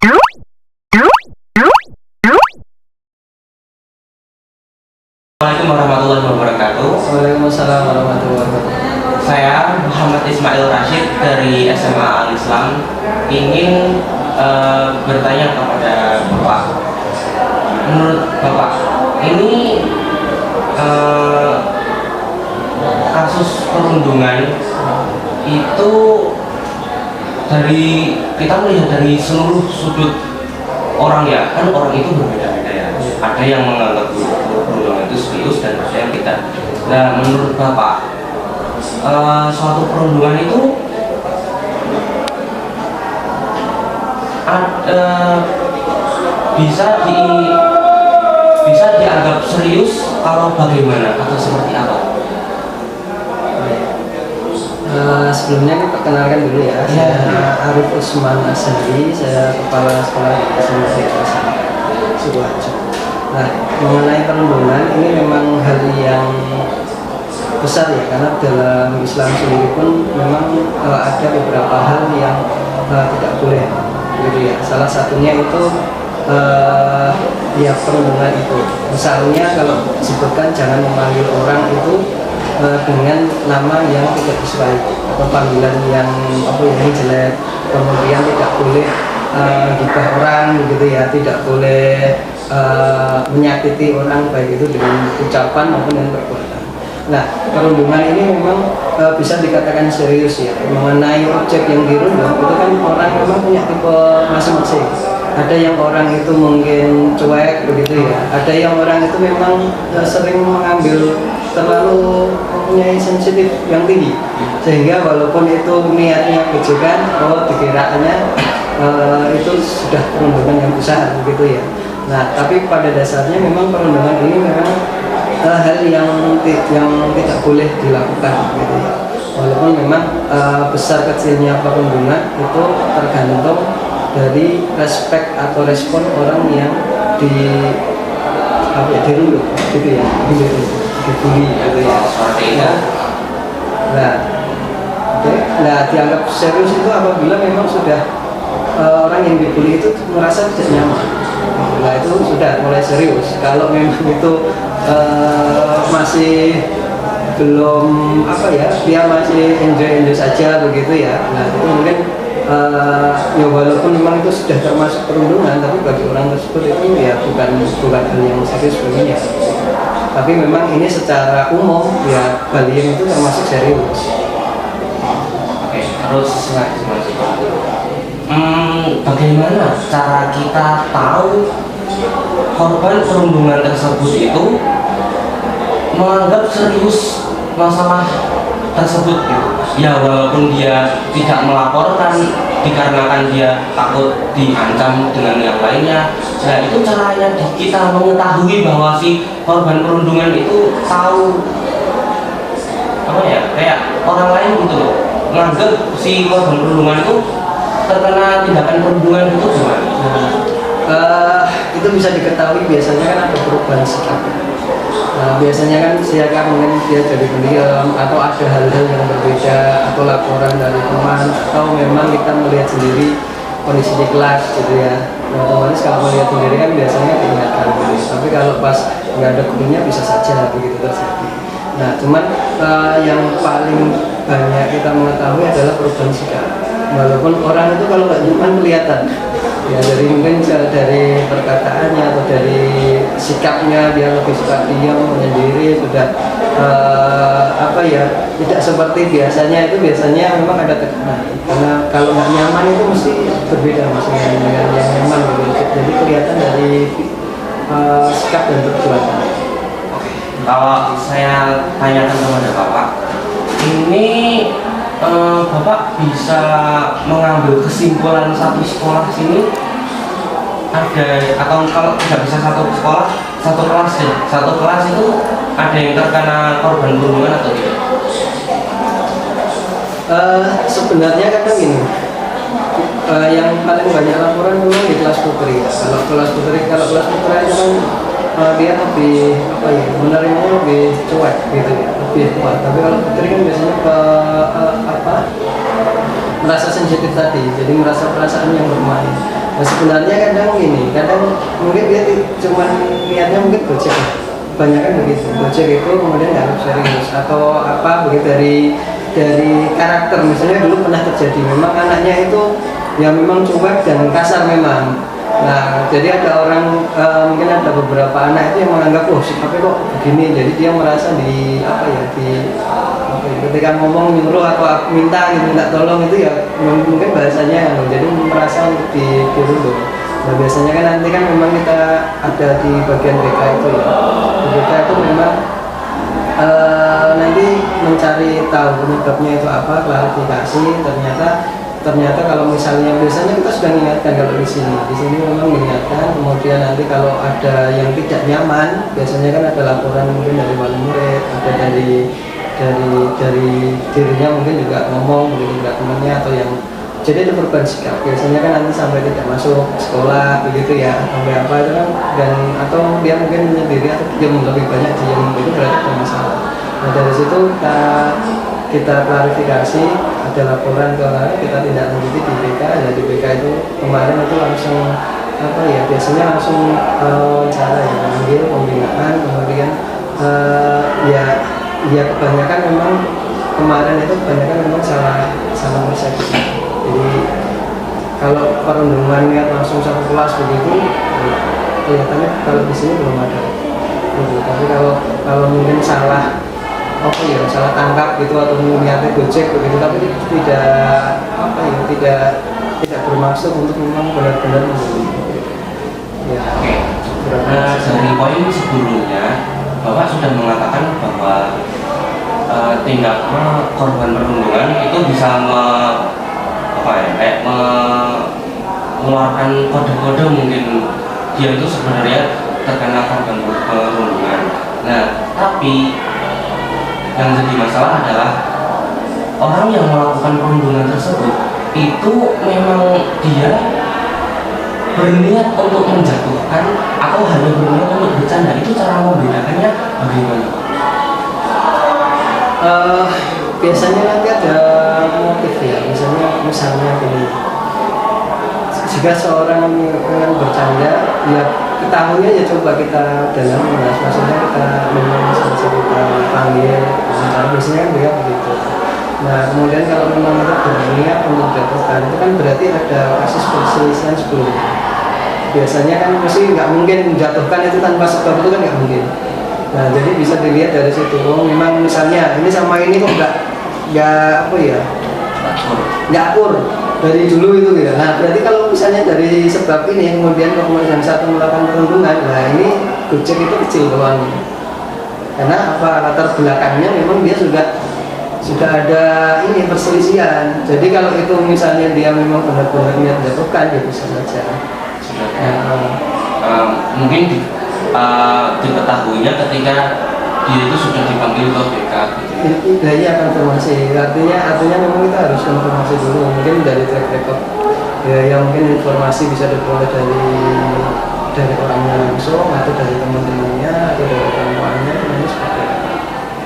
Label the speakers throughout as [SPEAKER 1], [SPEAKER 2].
[SPEAKER 1] Assalamualaikum warahmatullahi wabarakatuh.
[SPEAKER 2] Waalaikumsalam warahmatullahi wabarakatuh.
[SPEAKER 1] Saya Muhammad Ismail Rashid dari SMA Al-Islam ingin bertanya kepada Bapak. Menurut Bapak, ini kasus perundungan itu kita melihat dari seluruh sudut orang ya, kan orang itu berbeda-beda ya. Ada yang menganggap perundungan itu serius dan ada yang tidak. Nah, menurut Bapak, suatu perundungan itu bisa dianggap serius kalau bagaimana atau seperti apa?
[SPEAKER 2] Sebelumnya kita perkenalkan dulu ya. Saya Arif Usman Asari, saya kepala sekolah di SMA Sukoharjo. Nah, mengenai perundungan ini memang hal yang besar ya, karena dalam Islam sendiri pun memang ada beberapa hal yang tidak boleh, gitu ya. Salah satunya itu ya perundungan itu. Misalnya kalau disebutkan jangan memanggil orang itu dengan nama yang tidak disukai atau panggilan yang jelek, kemudian tidak boleh gibah orang gitu ya, tidak boleh menyakiti orang baik itu dengan ucapan maupun dengan perbuatan. Nah, perundungan ini memang bisa dikatakan serius ya. Mengenai objek yang dirundung itu kan orang memang punya tipe masing-masing. Ada yang orang itu mungkin cuek begitu ya. Ada yang orang itu memang sering mengambil terlalu mempunyai sensitif yang tinggi, sehingga walaupun itu niatnya kejukan, dikiraannya itu sudah perundungan yang besar begitu ya. Nah, tapi pada dasarnya memang perundungan ini memang hal yang tidak boleh dilakukan gitu ya. Walaupun memang besar kecilnya perundungan itu tergantung dari respek atau respon orang yang dirundung gitu ya, dibully gitu ya. Nah, dianggap serius itu apabila memang sudah orang yang dibully itu merasa tidak nyaman. Nah, itu sudah mulai serius. Kalau memang itu masih belum dia masih enjoy saja begitu ya. Nah, itu mungkin ya walaupun memang itu sudah termasuk perundungan, tapi bagi orang tersebut itu ya bukan hal yang serius baginya. Tapi memang ini secara umum ya bullying itu termasuk serius.
[SPEAKER 1] Oke, terus bagaimana cara kita tahu korban perundungan tersebut itu menganggap serius masalah tersebut gitu. Ya walaupun dia tidak melaporkan dikarenakan dia takut diancam dengan yang lainnya. Nah, itu caranya kita mengetahui bahwa si korban perundungan itu tahu kayak orang lain gitu loh, menganggap si korban perundungan itu terkena tindakan perundungan itu gimana?
[SPEAKER 2] Itu bisa diketahui biasanya kan ada perubahan sikap. Biasanya kan siapa mungkin dia jadi pendiam atau ada hal-hal yang berbeda atau laporan dari teman atau memang kita melihat sendiri kondisi di kelas gitu ya. Nah, otomatis kalau melihat sendiri kan biasanya diingatkan gitu. Tapi kalau pas nggak ada gurunya bisa saja begitu terjadi. Nah, cuman yang paling banyak kita mengetahui adalah perubahan sikap. Walaupun orang itu kalau nggak cuma kelihatan ya, dari mungkin dari perkataannya atau dari sikapnya dia lebih suka diam menyendiri, sudah tidak seperti biasanya. Itu biasanya memang ada tekanan, karena kalau nggak nyaman itu mesti berbeda maksudnya dengan yang nyaman gitu. Jadi kelihatan dari sikap dan perbuatan.
[SPEAKER 1] Kalau saya tanyakan kepada Bapak, ini Bapak bisa mengambil kesimpulan satu sekolah sini ada, atau kalau tidak bisa satu sekolah, satu kelas itu ada yang terkena korban perundungan atau tidak?
[SPEAKER 2] Sebenarnya kadang gini, yang paling banyak laporan memang di kelas putri. Kalau kelas putri itu kan dia lebih menerima lebih cuek gitu ya, lebih kuat. Tapi kalau putri kan biasanya merasa sensitif tadi, jadi merasa perasaan yang bermain. Nah, sebenarnya kadang gini, kadang mungkin dia cuma niatnya mungkin gojek ya. Kebanyakan begitu, gojek itu kemudian nggak serius atau apa begitu dari karakter. Misalnya dulu pernah terjadi memang anaknya itu ya memang cuek dan kasar memang. Nah, jadi ada orang mungkin ada beberapa anak itu yang menganggap oh sikapnya kok begini, jadi dia merasa di apa ya ketika ngomong nyuruh atau minta gitu, minta tolong itu ya mungkin bahasanya jadi merasa untuk dirundung. Nah, biasanya kan nanti kan memang kita ada di bagian BK itu ya. Di BK itu memang nanti mencari tahu penyebabnya itu apa, klarifikasi. Ternyata kalau misalnya biasanya kita sudah mengingatkan kalau di sini memang mengingatkan. Kemudian nanti kalau ada yang tidak nyaman, biasanya kan ada laporan mungkin dari wali murid, ada dari dirinya mungkin juga ngomong begitu ke temannya atau yang jadi ada perubahan sikap. Biasanya kan nanti sampai tidak masuk sekolah begitu ya, sampai apa itu kan, dan atau dia mungkin menyendiri atau diam, lebih banyak diam, itu berarti ada masalah. Nah, dari situ kita klarifikasi, ada laporan ke orang, kita tindak lanjuti di BK. Ya di BK itu kemarin itu langsung apa ya, biasanya langsung cara ya mengambil pembinaan, kemudian ya kebanyakan memang kemarin itu salah persepsi. Jadi kalau perundungan niat langsung satu kelas begitu, kelihatannya kalau di sini belum ada. Tapi kalau mungkin salah salah tangkap gitu atau niatnya gojek begitu, tapi tidak bermaksud untuk memang benar-benar membeli. Ya.
[SPEAKER 1] Oke. Nah, dari poin sebelumnya Bapak sudah mengatakan bahwa tindak korban perundungan itu bisa mengeluarkan kode-kode mungkin dia itu sebenarnya terkena korban perundungan. Nah, tapi yang jadi masalah adalah orang yang melakukan perundungan tersebut itu memang dia berniat untuk menjatuhkan atau hanya berniat untuk bercanda. Itu cara membedakannya bagaimana?
[SPEAKER 2] Biasanya nanti ada motif ya, misalnya gini, jika seorang dengan bercanda ya ketahuinya ya coba kita dalam maksudnya kita memang kita panggil wawancara, biasanya kan dia begitu. Nah, kemudian kalau memang kita berniat untuk jatuhkan, itu kan berarti ada kasus perselisihan sebelumnya. Biasanya kan mesti nggak mungkin menjatuhkan itu tanpa sebab, itu kan nggak mungkin. Nah, jadi bisa dilihat dari situ. Oh, memang misalnya ini sama ini kok nggak akur dari dulu itu gitu. Nah, berarti kalau misalnya dari sebab ini kemudian yang satu melakukan perundungan, nah ini gojek itu kecil doang. Karena apa, latar belakangnya memang dia sudah ada ini perselisihan. Jadi kalau itu misalnya dia memang benar-benar niat menjatuhkan, ya bisa saja.
[SPEAKER 1] Mungkin diketahuinya ketika dia itu sudah dipanggil ke BK gitu.
[SPEAKER 2] Iya, konfirmasi. Artinya memang kita harus konfirmasi dulu. Mungkin dari track record ya, mungkin informasi bisa diperoleh dari orangnya langsung atau dari teman-temannya atau dari orang tuanya, ini seperti itu.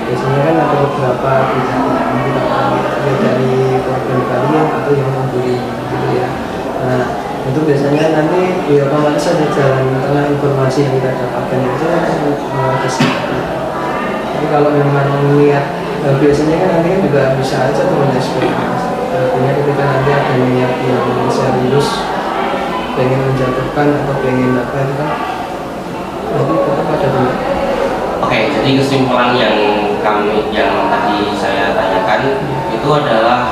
[SPEAKER 2] Biasanya kan ada beberapa pihak yang kita panggil ya, dari korban kalian atau yang membuli gitu ya. Nah, itu biasanya nanti ya otomatis ada jalan tengah informasi yang kita dapatkan itu kesempatan. Tapi kalau memang niat biasanya kan nanti kan juga bisa aja turun SP. Artinya ketika nanti ada niat yang serius pengen menjatuhkan atau pengen apa itu kan nanti tetap ada niat.
[SPEAKER 1] Oke, jadi kesimpulan yang tadi saya tanyakan itu adalah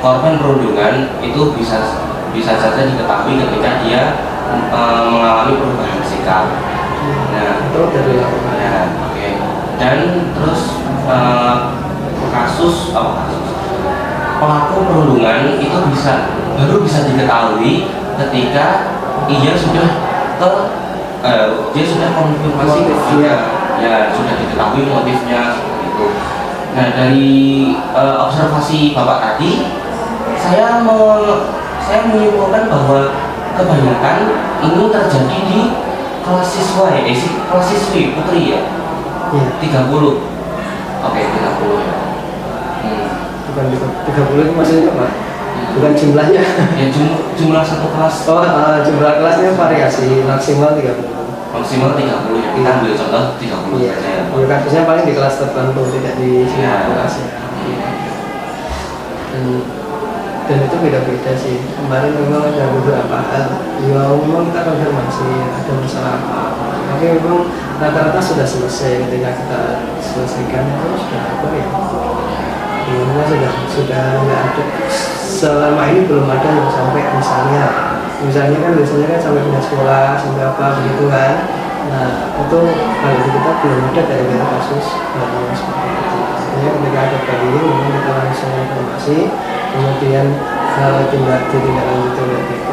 [SPEAKER 1] korban perundungan itu bisa saja diketahui ketika dia mengalami perubahan sikap. Nah,
[SPEAKER 2] itu dari laporan.
[SPEAKER 1] Ya, oke. Dan terus kasus pelaku perundungan itu baru bisa diketahui ketika ia sudah dia sudah konfirmasi ya sudah diketahui motifnya itu. Nah, dari observasi Bapak tadi saya menyimpulkan bahwa kebanyakan ini terjadi di kelas siswa ya, kelas siswi putri ya.
[SPEAKER 2] Iya.
[SPEAKER 1] 30. Oke, 30 ya.
[SPEAKER 2] Bukan 30 itu maksudnya apa? bukan jumlahnya.
[SPEAKER 1] Ya jumlah satu kelas
[SPEAKER 2] Oh, jumlah kelasnya variasi maksimal 30.
[SPEAKER 1] maksimal 30 ya. Kita ambil contoh 30
[SPEAKER 2] Iya,
[SPEAKER 1] saja ya.
[SPEAKER 2] ya kasusnya paling di kelas tertentu, tidak di semua
[SPEAKER 1] Iya.
[SPEAKER 2] kelas ya. Dan itu beda-beda sih. Kemarin memang ada beberapa hal, ya memang kita konfirmasi ada masalah apa, tapi memang rata-rata sudah selesai. Ketika kita selesaikan itu sudah apa ya? Memang sudah nggak ada, selama ini belum ada yang sampai misalnya kan biasanya kan sampai pindah sekolah sampai apa begitu kan. Nah itu kalau di kita belum ada dari kasus yang seperti itu. Artinya ketika ada banding memang kita langsung informasi, kemudian ditindaklanjuti oleh BK.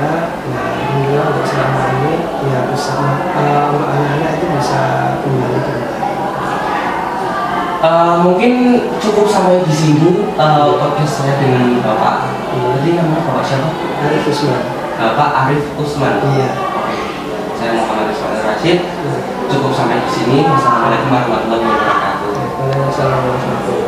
[SPEAKER 2] Nah alhamdulillah untuk selama ini ya bisa untuk anak-anak itu bisa kembali dengan baik.
[SPEAKER 1] Mungkin cukup sampai di sini podcast saya dengan Bapak. Jadi namanya Bapak siapa?
[SPEAKER 2] Arif Usman.
[SPEAKER 1] Bapak Arif Usman.
[SPEAKER 2] Iya.
[SPEAKER 1] Oke. Saya Muhammad Ismail Rashid. Cukup sampai di sini. Wassalamualaikum warahmatullahi wabarakatuh.
[SPEAKER 2] Waalaikumsalam warahmatullahi wabarakatuh.